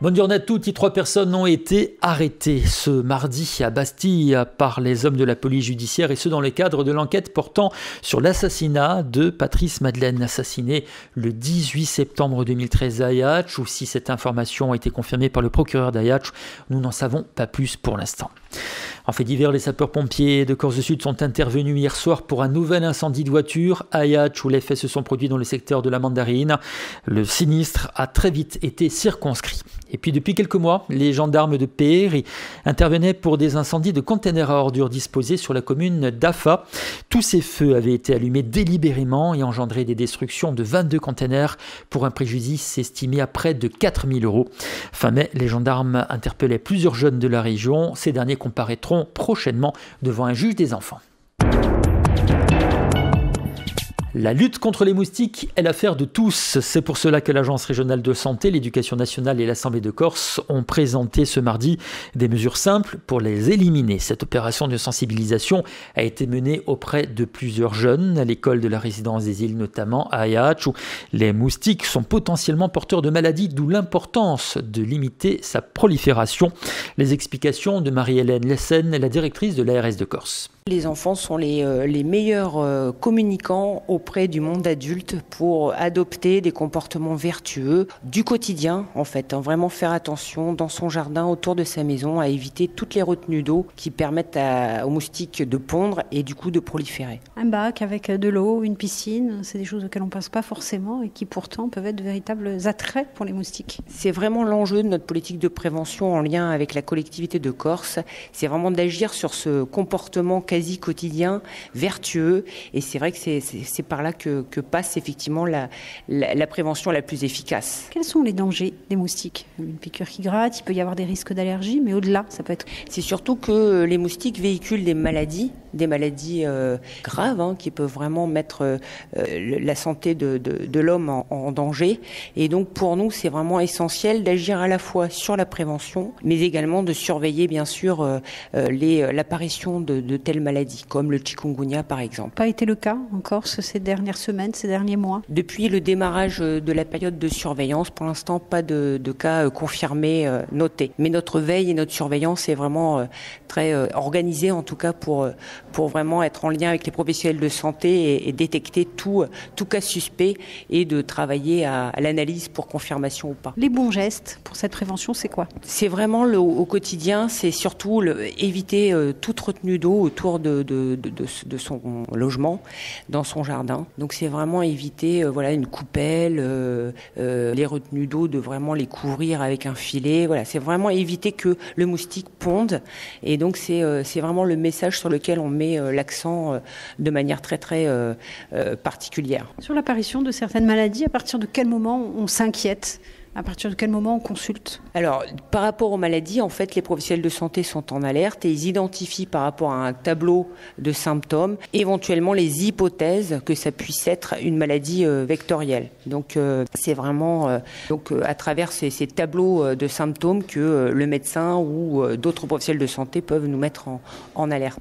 Bonne journée à toutes. 3 personnes ont été arrêtées ce mardi à Bastille par les hommes de la police judiciaire et ce dans le cadre de l'enquête portant sur l'assassinat de Patrice Madeleine, assassiné le 18 septembre 2013 à Ajaccio. Si cette information a été confirmée par le procureur d'Ajaccio, nous n'en savons pas plus pour l'instant. En fait divers, les sapeurs-pompiers de Corse-Sud sont intervenus hier soir pour un nouvel incendie de voiture à Ajaccio où les faits se sont produits dans le secteur de la Mandarine. Le sinistre a très vite été circonscrit. Et puis depuis quelques mois, les gendarmes de Péry intervenaient pour des incendies de containers à ordures disposés sur la commune d'Afa. Tous ces feux avaient été allumés délibérément et engendraient des destructions de 22 containers pour un préjudice estimé à près de 4 000 €. Fin mai, les gendarmes interpellaient plusieurs jeunes de la région. Ces derniers comparaîtront prochainement devant un juge des enfants. La lutte contre les moustiques est l'affaire de tous. C'est pour cela que l'Agence régionale de santé, l'Éducation nationale et l'Assemblée de Corse ont présenté ce mardi des mesures simples pour les éliminer. Cette opération de sensibilisation a été menée auprès de plusieurs jeunes, à l'école de la résidence des îles notamment, à Ajaccio, où les moustiques sont potentiellement porteurs de maladies, d'où l'importance de limiter sa prolifération. Les explications de Marie-Hélène Lessen, la directrice de l'ARS de Corse. Les enfants sont les meilleurs communicants auprès du monde adulte pour adopter des comportements vertueux du quotidien, en fait. Vraiment faire attention dans son jardin, autour de sa maison, à éviter toutes les retenues d'eau qui permettent aux moustiques de pondre et du coup de proliférer. Un bac avec de l'eau, une piscine, c'est des choses auxquelles on ne pense pas forcément et qui pourtant peuvent être de véritables attraits pour les moustiques. C'est vraiment l'enjeu de notre politique de prévention en lien avec la collectivité de Corse. C'est vraiment d'agir sur ce comportement quasi quotidien, vertueux, et c'est vrai que c'est par là que passe effectivement la prévention la plus efficace. Quels sont les dangers des moustiques ? Une piqûre qui gratte, il peut y avoir des risques d'allergie, mais au-delà, ça peut être... C'est surtout que les moustiques véhiculent des maladies graves qui peuvent vraiment mettre la santé de l'homme en danger. Et donc pour nous, c'est vraiment essentiel d'agir à la fois sur la prévention, mais également de surveiller bien sûr l'apparition de telles maladies, comme le chikungunya par exemple. Pas été le cas en Corse ces dernières semaines, ces derniers mois? Depuis le démarrage de la période de surveillance, pour l'instant, pas de cas confirmés notés. Mais notre veille et notre surveillance est vraiment très organisée, en tout cas pour vraiment être en lien avec les professionnels de santé et détecter tout cas suspect et de travailler à l'analyse pour confirmation ou pas. Les bons gestes pour cette prévention, c'est quoi? C'est vraiment au quotidien, c'est surtout éviter toute retenue d'eau autour de son logement, dans son jardin. Donc c'est vraiment éviter une coupelle, les retenues d'eau, de vraiment les couvrir avec un filet. Voilà, c'est vraiment éviter que le moustique ponde. Et donc c'est vraiment le message sur lequel on met l'accent de manière très très particulière. Sur l'apparition de certaines maladies, à partir de quel moment on s'inquiète ? À partir de quel moment on consulte? Alors, par rapport aux maladies, en fait, les professionnels de santé sont en alerte et ils identifient par rapport à un tableau de symptômes, éventuellement les hypothèses que ça puisse être une maladie vectorielle. Donc, c'est vraiment à travers ces tableaux de symptômes que le médecin ou d'autres professionnels de santé peuvent nous mettre en alerte.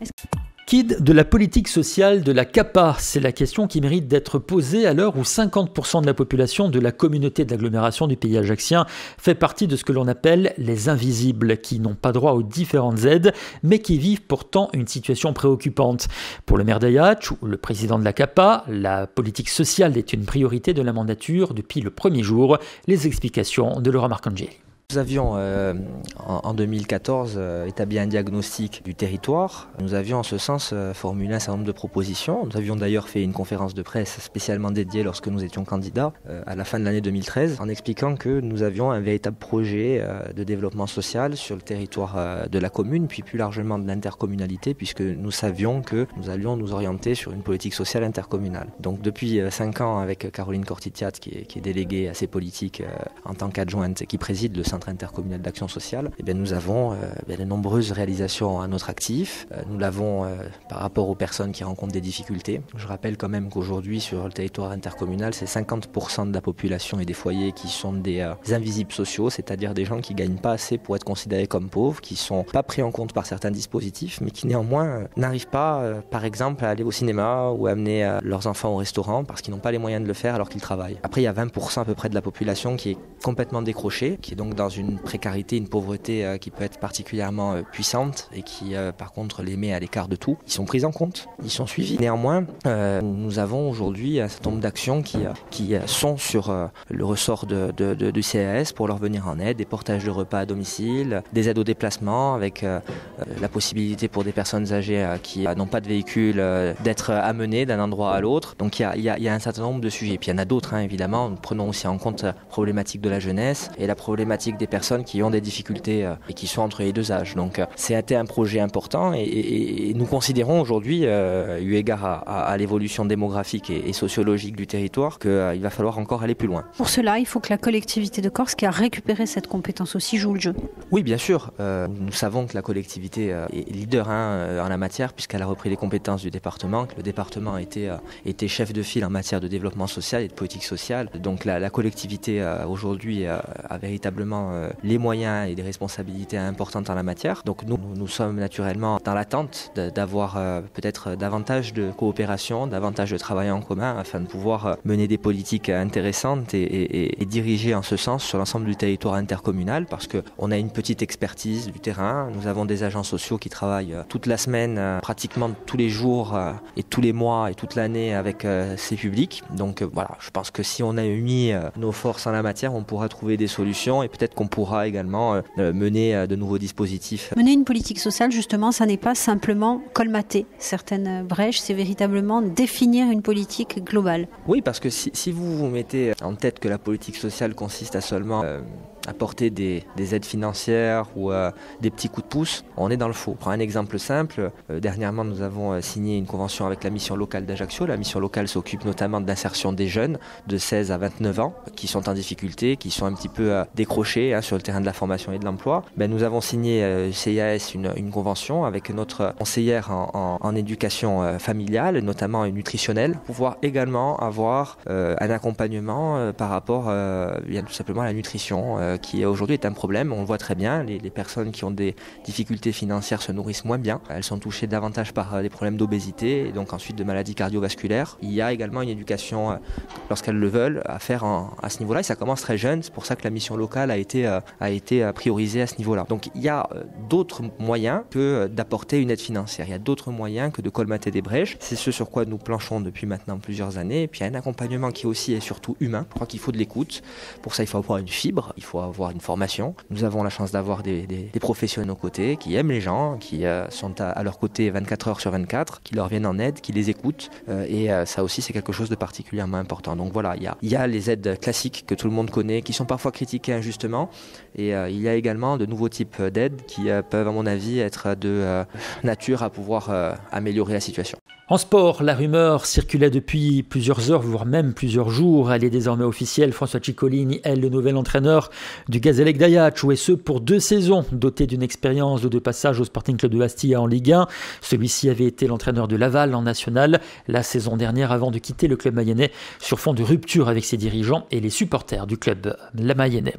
Kid de la politique sociale de la CAPA, c'est la question qui mérite d'être posée à l'heure où 50% de la population de la communauté d'agglomération du pays ajaccien fait partie de ce que l'on appelle les invisibles, qui n'ont pas droit aux différentes aides, mais qui vivent pourtant une situation préoccupante. Pour le maire d'Ajaccio, ou le président de la CAPA, la politique sociale est une priorité de la mandature depuis le premier jour. Les explications de Laura Marcangeli. Nous avions en 2014 établi un diagnostic du territoire. Nous avions en ce sens formulé un certain nombre de propositions. Nous avions d'ailleurs fait une conférence de presse spécialement dédiée lorsque nous étions candidats à la fin de l'année 2013 en expliquant que nous avions un véritable projet de développement social sur le territoire de la commune puis plus largement de l'intercommunalité puisque nous savions que nous allions nous orienter sur une politique sociale intercommunale. Donc depuis 5 ans avec Caroline Cortitiat qui est déléguée à ces politiques en tant qu'adjointe et qui préside le Centre intercommunal d'action sociale, nous avons de nombreuses réalisations à notre actif. Nous l'avons par rapport aux personnes qui rencontrent des difficultés. Je rappelle quand même qu'aujourd'hui sur le territoire intercommunal, c'est 50% de la population et des foyers qui sont des invisibles sociaux, c'est-à-dire des gens qui ne gagnent pas assez pour être considérés comme pauvres, qui ne sont pas pris en compte par certains dispositifs, mais qui néanmoins n'arrivent pas, par exemple, à aller au cinéma ou à amener leurs enfants au restaurant parce qu'ils n'ont pas les moyens de le faire alors qu'ils travaillent. Après, il y a 20% à peu près de la population qui est complètement décrochée, qui est donc dans une précarité, une pauvreté qui peut être particulièrement puissante et qui par contre les met à l'écart de tout. Ils sont pris en compte, ils sont suivis. Néanmoins, nous avons aujourd'hui un certain nombre d'actions qui sont sur le ressort du CAS pour leur venir en aide, des portages de repas à domicile, des aides au déplacement avec la possibilité pour des personnes âgées qui n'ont pas de véhicule d'être amenées d'un endroit à l'autre. Donc il y a un certain nombre de sujets. Puis il y en a d'autres, évidemment. Nous prenons aussi en compte la problématique de la jeunesse et la problématique des personnes qui ont des difficultés et qui sont entre les deux âges. Donc c'est un projet important et nous considérons aujourd'hui, eu égard à l'évolution démographique et sociologique du territoire, qu'il va falloir encore aller plus loin. Pour cela, il faut que la collectivité de Corse, qui a récupéré cette compétence aussi, joue le jeu. Oui, bien sûr. Nous savons que la collectivité est leader en la matière, puisqu'elle a repris les compétences du département, que le département était chef de file en matière de développement social et de politique sociale. Donc la collectivité aujourd'hui a véritablement les moyens et des responsabilités importantes en la matière. Donc nous sommes naturellement dans l'attente d'avoir peut-être davantage de coopération, davantage de travail en commun afin de pouvoir mener des politiques intéressantes et diriger en ce sens sur l'ensemble du territoire intercommunal, parce qu'on a une petite expertise du terrain. Nous avons des agents sociaux qui travaillent toute la semaine, pratiquement tous les jours et tous les mois et toute l'année avec ces publics. Donc voilà, je pense que si on a mis nos forces en la matière, on pourra trouver des solutions et peut-être qu'on pourra également mener de nouveaux dispositifs. Mener une politique sociale, justement, ça n'est pas simplement colmater certaines brèches, c'est véritablement définir une politique globale. Oui, parce que si vous vous mettez en tête que la politique sociale consiste à seulement apporter des aides financières ou des petits coups de pouce, on est dans le faux. Pour un exemple simple, dernièrement nous avons signé une convention avec la mission locale d'Ajaccio. La mission locale s'occupe notamment de l'insertion des jeunes de 16 à 29 ans qui sont en difficulté, qui sont un petit peu décrochés sur le terrain de la formation et de l'emploi. Nous avons signé CIAS une convention avec notre conseillère en éducation familiale, notamment nutritionnelle, pour pouvoir également avoir un accompagnement par rapport bien tout simplement à la nutrition qui aujourd'hui est un problème. On le voit très bien, les personnes qui ont des difficultés financières se nourrissent moins bien. Elles sont touchées davantage par des problèmes d'obésité et donc ensuite de maladies cardiovasculaires. Il y a également une éducation, lorsqu'elles le veulent, à faire à ce niveau-là et ça commence très jeune. C'est pour ça que la mission locale a été priorisée à ce niveau-là. Donc il y a d'autres moyens que d'apporter une aide financière. Il y a d'autres moyens que de colmater des brèches. C'est ce sur quoi nous planchons depuis maintenant plusieurs années. Et puis il y a un accompagnement qui aussi est surtout humain. Je crois qu'il faut de l'écoute. Pour ça, il faut avoir une fibre, il faut avoir une formation. Nous avons la chance d'avoir des professionnels à nos côtés qui aiment les gens, qui sont à leur côté 24 heures sur 24, qui leur viennent en aide, qui les écoutent. Et ça aussi, c'est quelque chose de particulièrement important. Donc voilà, il y a les aides classiques que tout le monde connaît, qui sont parfois critiquées injustement. Et il y a également de nouveaux types d'aides qui peuvent, à mon avis, être de nature à pouvoir améliorer la situation. En sport, la rumeur circulait depuis plusieurs heures, voire même plusieurs jours. Elle est désormais officielle. François Ciccolini est le nouvel entraîneur du Gazélec d'Ajaccio, et ce pour 2 saisons. Doté d'une expérience de 2 passages au Sporting Club de Bastia en Ligue 1, celui-ci avait été l'entraîneur de Laval en National la saison dernière avant de quitter le club mayennais sur fond de rupture avec ses dirigeants et les supporters du club mayennais.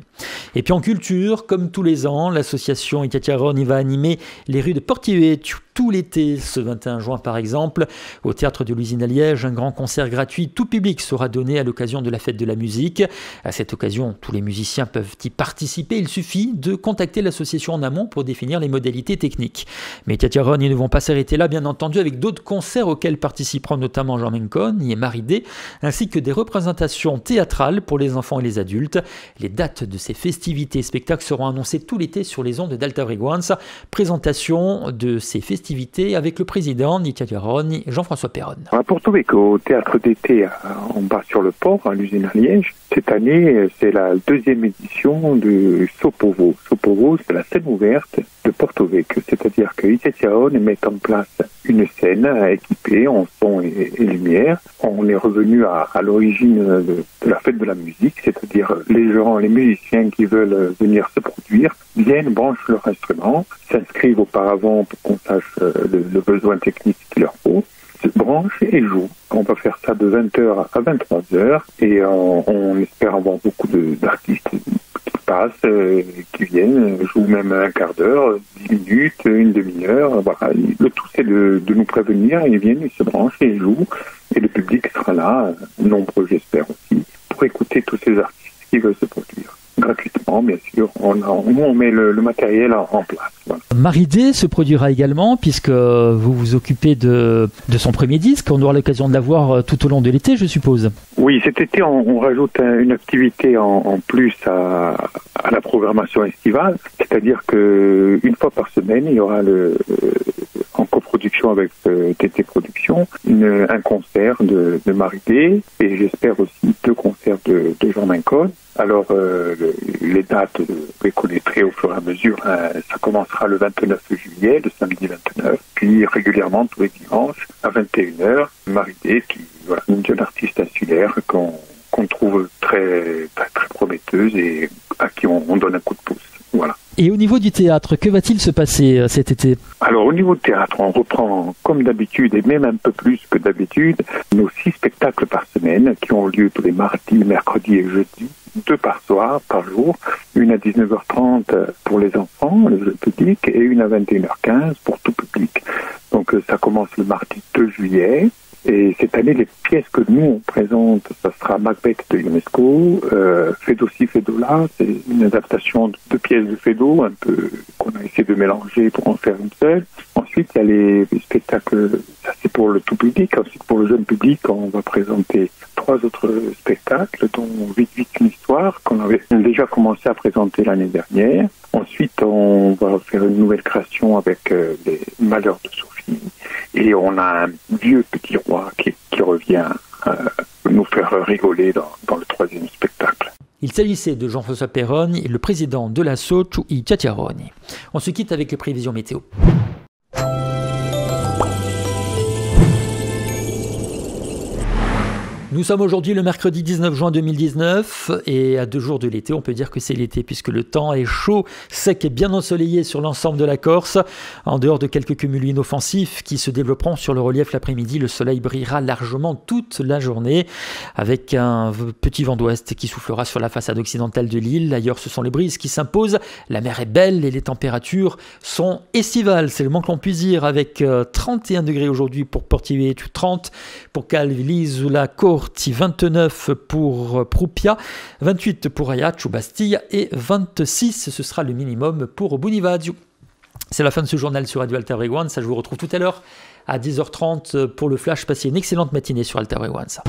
Et puis en culture, comme tous les ans, l'association Ita Tiaron va animer les rues de Portier tout l'été. Ce 21 juin par exemple, au théâtre de l'Usine à Liège, un grand concert gratuit tout public sera donné à l'occasion de la fête de la musique. À cette occasion, tous les musiciens peuvent y participer. Il suffit de contacter l'association en amont pour définir les modalités techniques. Mais Tia Tiaron, ils ne vont pas s'arrêter là, bien entendu, avec d'autres concerts auxquels participeront notamment Jean Mencon et Marie-Dé, ainsi que des représentations théâtrales pour les enfants et les adultes. Les dates de ces festivités et spectacles seront annoncées tout l'été sur les ondes d'Alta Frequenza. Présentation de ces festivités avec le président Tia Tiaron, Jean-François Perron. À Porto Vecchio, au théâtre d'été en bas sur le port, à l'Usine à Liège. Cette année, c'est la 2e édition de Sopovo. Sopovo, c'est la scène ouverte de Porto Vecchio, c'est-à-dire que Ita Tiaron met en place une scène équipée en son et lumière. On est revenu à l'origine de la fête de la musique, c'est-à-dire les gens, les musiciens qui veulent venir se produire, viennent, branchent leur instrument, s'inscrivent auparavant pour qu'on sache le besoin technique qu'il leur faut, se branchent et jouent. On va faire ça de 20h à 23h et on espère avoir beaucoup d'artistes qui passent, qui viennent, jouent même un quart d'heure, 10 minutes, une demi-heure. Voilà. Le tout, c'est de nous prévenir, ils viennent, ils se branchent et ils jouent. Et le public sera là, nombreux j'espère aussi, pour écouter tous ces artistes qui veulent se produire. gratuitement, bien sûr. On met le matériel en place. Voilà. Marie-D se produira également, puisque vous vous occupez de son premier disque. On aura l'occasion de la voir tout au long de l'été, je suppose. Oui, cet été, on rajoute une activité en plus à la programmation estivale. C'est-à-dire que une fois par semaine, il y aura en coproduction avec TT Productions, un concert de Marie-D, et j'espère aussi 2 concerts de Jean Mincone. Alors, les dates, vous les connaîtrez au fur et à mesure. Ça commencera le 29 juillet, le samedi 29, puis régulièrement tous les dimanches à 21h. Marie-D, qui voilà, une jeune artiste insulaire qu'on trouve très, très, très prometteuse et à qui on donne un coup de pouce. Voilà. Et au niveau du théâtre, que va-t-il se passer cet été ? Alors, au niveau du théâtre, on reprend comme d'habitude, et même un peu plus que d'habitude, nos 6 spectacles par semaine qui ont lieu tous les mardis, mercredis et jeudis, 2 par soir, par jour, une à 19h30 pour les enfants, le public, et une à 21h15 pour tout public. Donc, ça commence le mardi 2 juillet. Et cette année, les pièces que nous on présente, ça sera Macbeth de Ionesco, Fedossi Fedola, c'est une adaptation de pièces de Feydeau, un peu qu'on a essayé de mélanger pour en faire une seule. Ensuite, il y a les spectacles, ça c'est pour le tout public. Ensuite, pour le jeune public, on va présenter 3 autres spectacles, dont Vite Vite une histoire, qu'on avait déjà commencé à présenter l'année dernière. Ensuite, on va faire une nouvelle création avec les Malheurs de Sophie. Et on a un vieux petit roi qui revient nous faire rigoler dans le 3e spectacle. Il s'agissait de Jean-François Perrone et le président de l'ASSO, Ciui Ciacciaroni. On se quitte avec les prévisions météo. Nous sommes aujourd'hui le mercredi 19 juin 2019 et à 2 jours de l'été, on peut dire que c'est l'été puisque le temps est chaud, sec et bien ensoleillé sur l'ensemble de la Corse. En dehors de quelques cumuls inoffensifs qui se développeront sur le relief l'après-midi, le soleil brillera largement toute la journée avec un petit vent d'ouest qui soufflera sur la façade occidentale de l'île. Ailleurs, ce sont les brises qui s'imposent. La mer est belle et les températures sont estivales. C'est le moins que l'on puisse dire avec 31 degrés aujourd'hui pour Portivieju, 30 pour Calvi-l'Isola, Corti, 29 pour Prupia, 28 pour Ajaccio, Bastia et 26, ce sera le minimum pour Bunivadio. C'est la fin de ce journal sur Radio Alter Frequenza. Je vous retrouve tout à l'heure à 10h30 pour le flash. Passez une excellente matinée sur Alter Frequenza.